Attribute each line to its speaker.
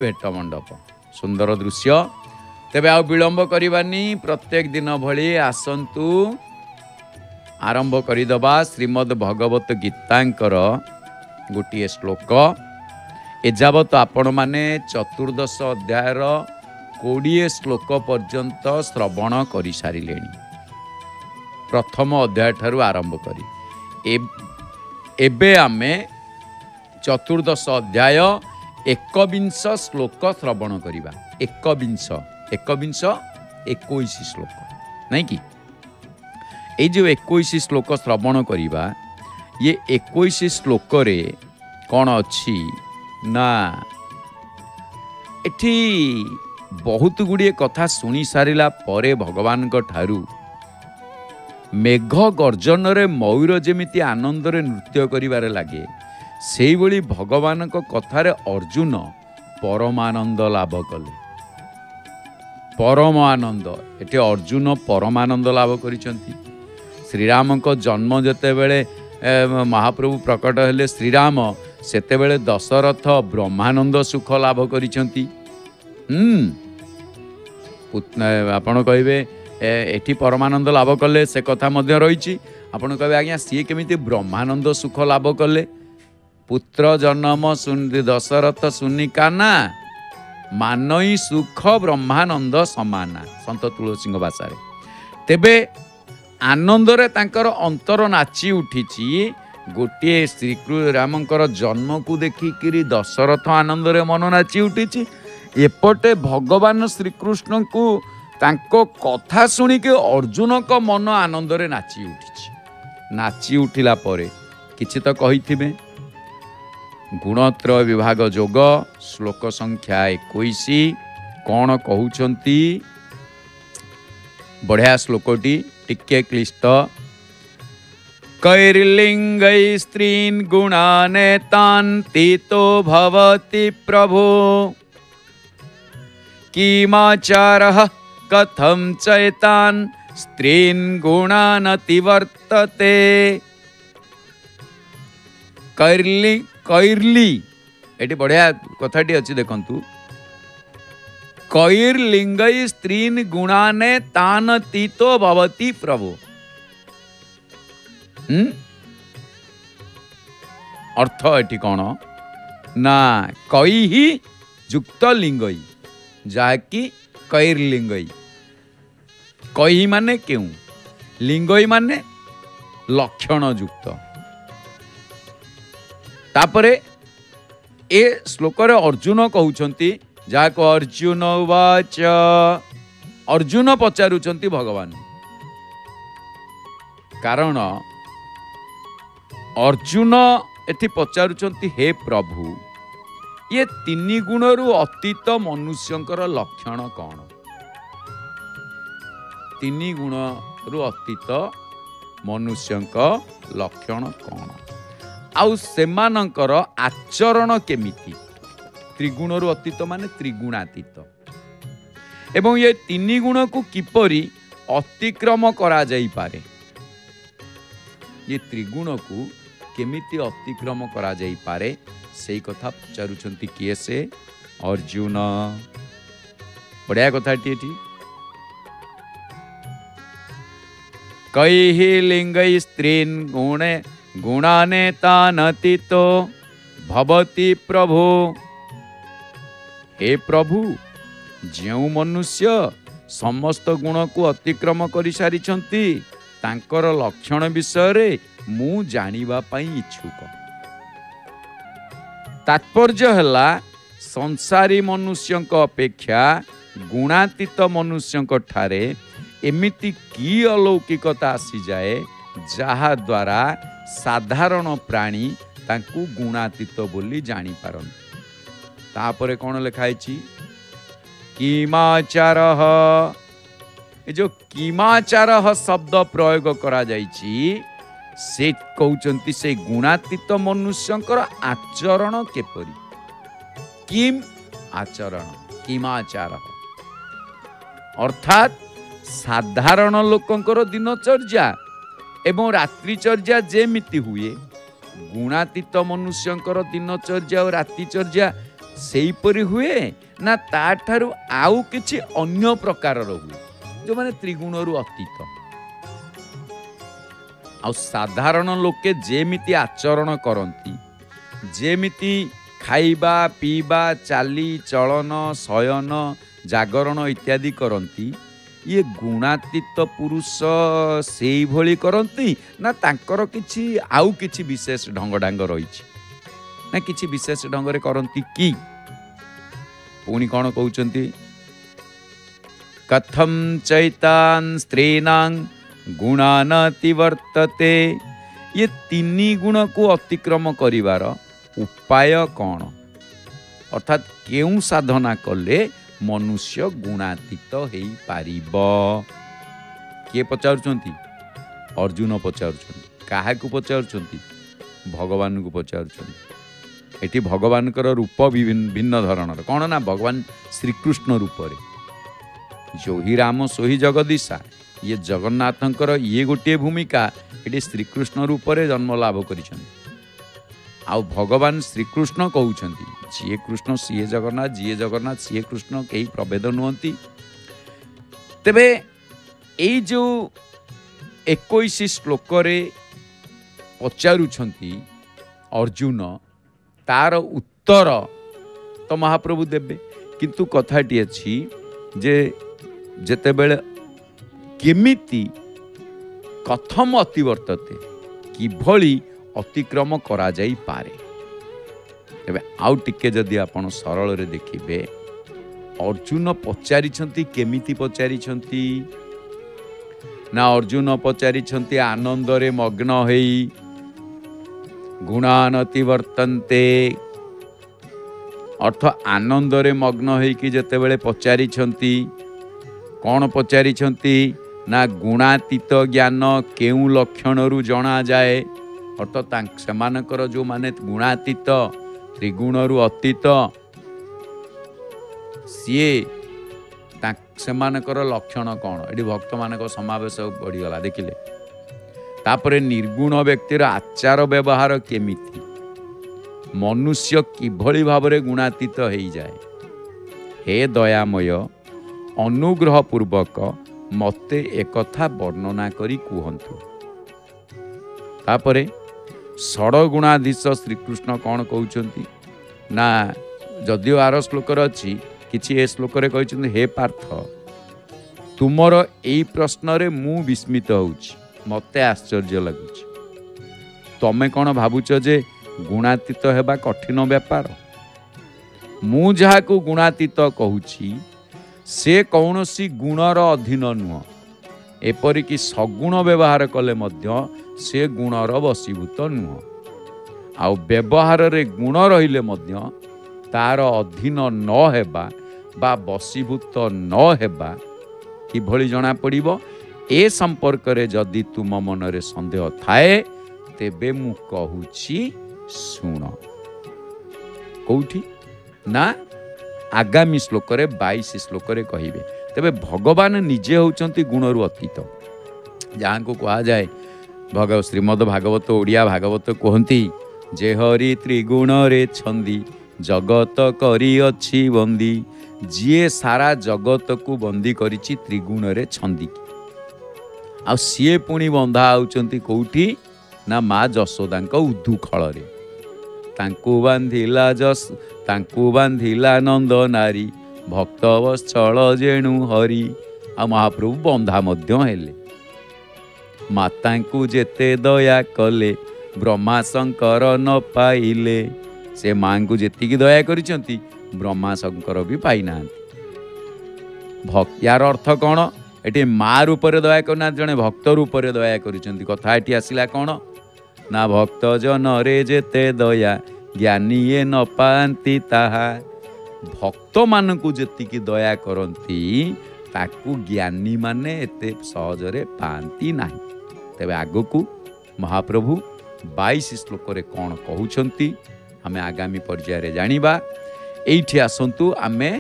Speaker 1: भेट मंडप सुंदर दृश्य। तेबे आ विलंब करबानी प्रत्येक दिन भली आसंतु आरंभ करदबा श्रीमद् भगवत गीतांकर गोटे श्लोक। एजावत आपण माने चतुर्दश अध्यायर 20 श्लोक पर्यंत श्रवण कर सारे। प्रथम अध्याय ठारू आरंभ करी एबे आमे चतुर्दश अध्याय 21 श्लोक श्रवण करिबा। 21 श्लोक नहीं कि ये जो 21 श्लोक श्रवण करिबा, ये 21 श्लोक रे कौन अच्छी ना एठी बहुत गुड़िए कथा सुनी सारिला परे भगवान को ठारू मेघ गर्जन रे मयूर जेमिति आनंद रे नृत्य करिबारे लागे, सेई भली भगवान को कथारे अर्जुन परमानंद लाभ कले। परम आनंद एटे अर्जुन परमानंद लाभ करिसंती। श्रीराम को जन्म जेते बेले महाप्रभु प्रकट हेले श्रीराम सेते बेले दशरथ ब्रह्मानंद सुख लाभ करिसंती। आपण कहबे एठी परमानंद लाभ कले, से कथा मध्य रही। आपण कहबे आज्ञा सी केमिति ब्रह्मानंद सुख लाभ कले। पुत्र जन्म सुनि दशरथ सुनिका ना मानई सुख ब्रह्मानंद समाना, संत तुलसी भाषा रे। तेबे आनंद रे तांकर अंतर नाची उठिची। गोटे श्री रामंकर जन्म को देखिकी दशरथ आनंद रे मन नाची उठिची। एपटे भगवान श्रीकृष्ण को तांको कथा सुनिके अर्जुन को मन आनंद रे नाची उठिची। नाची उठिला परे किछि तो कहिथिबे। गुणत्रय विभाग जोग श्लोक संख्या 21 कौन कहउचंती। बढ़िया श्लोकटी टिके क्लिष्ट। कैर्लिंगै स्त्रीन् गुणानेतान् तीतो भवति प्रभो, किमाचारः कथं चैतान् स्त्रीन् गुणानतिवर्तते। कैर्ली एटी बढ़िया कथाटी अच्छी देखंतु। कैर्लिंगै स्त्रीन् गुणाने तान तीतो भवति प्रभु। अर्थ एटी कौन ना कई युक्त लिंगई जाकि कैर्लिंगई। कई माने क्यों, लिंगई माने लक्षण युक्त। तापरे ए श्लोक रे अर्जुन कहउछंती, जाको अर्जुन उवाच। अर्जुन पचारुचंती भगवान, कारण अर्जुन एथि पचारुचंती हे प्रभु ये तीन गुणरु अतीत मनुष्यंकर लक्षण कौन। तीन गुणरु अतीत मनुष्यंक लक्षण कौन, आउ सेमानंकर आचरण केमिति। त्रिगुणरु अतीत माने त्रिगुणातीत। एवं ये तीन गुण को किपरि अतिक्रम करा जाई पारे, ये त्रिगुण को केमिति अतिक्रम करा जाई पारे, सेई कथा पचारुचंती किए से अर्जुन। बढ़िया कथाटी एठी। कैहि लिंगै स्त्रीन् गुणे गुणाने तानतीतो भवति प्रभु। हे प्रभु, जेउ मनुष्य समस्त गुण को अतिक्रम करि सारिछंती तांकर लक्षण विषय रे मु जानिबा पई इच्छुक। तात्पर्य हला संसारी मनुष्यंक अपेक्षा गुणातीत मनुष्यंक ठारे एमिति की अलौकिकता आसी जाए जहा द्वारा साधारण प्राणी तांकु गुणातीत बोली जानी पारन। तापरे कौन लिखाई किमाचारः। ये जो किमाचारः शब्द प्रयोग करा जाइछि से कहउचंती से गुणातीत मनुष्यंकर आचरण केपरि। किम आचरण, किमाचारः अर्थात साधारण लोकंकर दिनचर्या एवं रात्रिचर्या जेमिति हुए, गुणातीत मनुष्यंकर दिनचर्या और रात्रिचर्या सेहीपरि हुए ना ताठारु आउ किछि अन्य प्रकारर हुए जो माने त्रिगुणरु अतीत आ साधारण लोके जेमिति आचरण करती जेमिति खाइबा पीबा चाली चलन शयन जागरण इत्यादि करती ये गुणातीत पुरुष से भली करती ना तांकर किछि आउ किछि विशेष ढंग डांग रही ना किछि विशेष ढंग रे करती कि पुणी कौन कहउचंती कथम चैतान स्त्रीनां गुणानतिवर्तते ये तीनी गुण को अतिक्रम करिवार उपाय कौन अर्थात केउ साधना कले मनुष्य गुणातीत हो पारिब किए पचारुचंती अर्जुन पचारुचंती काहाकू पचारुचंती भगवान को पचारुचंती एटी भगवान रूप भिन्न धरणर कौन ना भगवान श्रीकृष्ण रूप जो ही राम सो ही जगदीशा ये जगन्नाथंकर ये गोटे भूमिका ये श्रीकृष्ण रूप में जन्म लाभ करिछन आउ भगवान श्रीकृष्ण कहउछंती जी कृष्ण सीए जगन्नाथ सीए कृष्ण कई प्रभेद नुहंती तेबे एई जो 21 श्लोक रे पचारुछंती अर्जुन तार उत्तर तो महाप्रभु देबे किंतु कथाटी अछि जे जेतेबेले केमिति कथम अतिवर्तते किभली अतिक्रम करा जाई पारे एबे आउ टिके जदि आपण सरल रे देखिबे अर्जुन पचारिछंती केमिति पचारिछंती ना अर्जुन पचारिछंती आनंद रे मग्न हेई गुणानतिवर्तन्ते अर्थ आनंद रे मग्न हेई कि जेतेबेले पचारिछंती कौन पचारिछंती ना गुणातीत ज्ञान केउ लक्षण रु जना जाए अर्थात सेमानकर जो माने गुणातीत त्रिगुण रु अतीत सीए सेमानकर लक्षण कौन ये भक्त मानक समावेश बढ़ीगला देखिले तापरे निर्गुण व्यक्तिर आचार व्यवहार केमिति मनुष्य किभली भावरे गुणातीत हो जाए हे दयामय अनुग्रह पूर्वक मते एकथा वर्णना करी कुहंतु तापरे षडगुणाधीश श्रीकृष्ण कौन कहउचंती ना जदियो आर श्लोक अच्छी किछि ए श्लोक रे कहउचंती हे पार्थ तुमर एई प्रश्न रे मु विस्मित होउछि मते आश्चर्य लगुछि तमे कौन भाबुच जे गुणातीत हेबा कठिन व्यापार मु जहा को गुणातीत कहउछि से कौनसी गुणर अधीन नुह एपरिक सगुण व्यवहार कले मध्य से गुणर वशीभूत नुह आउ व्यवहार रे गुण रहिले मध्य तार अधीन न हेबा बा वशीभूत न हेबा किभली जना पड़िबो ए संपर्क रे जदि तुम मन रे संदेह थाए तेबे मु कहूछि सुन कौठी ना आगामी श्लोक रे 22 श्लोक रे कहिबे तेबे भगवान निजे होचंती गुणरु अतीत जहाँ को कहा जाए श्रीमद भागवत ओडिया भागवत कहती जे हरि त्रिगुण रे छंदी जगत करी अछि बंदी जिए सारा जगत को बंदी करिछि त्रिगुण रे छंदी आ सीए पुणी बंधा आउचंती कौठी ना माँ जशोदांक उद्धुखल रे तांकु बांधिला नंद नारी भक्त वत्सल जेणु हरि आ महाप्रभु बंधा मध्य हेले मातांकु जेते दया कले ब्रह्मा शंकर न पाइले से माँ को जेतिकी दया करिसंती ब्रह्मा शंकर भी पाई नांती यार अर्थ कौन एटी माँ रूप रे दया करना जने भक्त रूप रे दया करिसंती कथा एटी आसिला कौन ना भक्त जन रे जेते दया ज्ञानी ये न पांती ताहा भक्त मान को जेतिकी दया करती ताकू ज्ञानी माने एते सहजरे पांती नाही तेबे आगकू महाप्रभु 22 श्लोक रे कौन कहउछंती आमे आगामी पर्याय रे जानिबा एइठी आसंतु आमे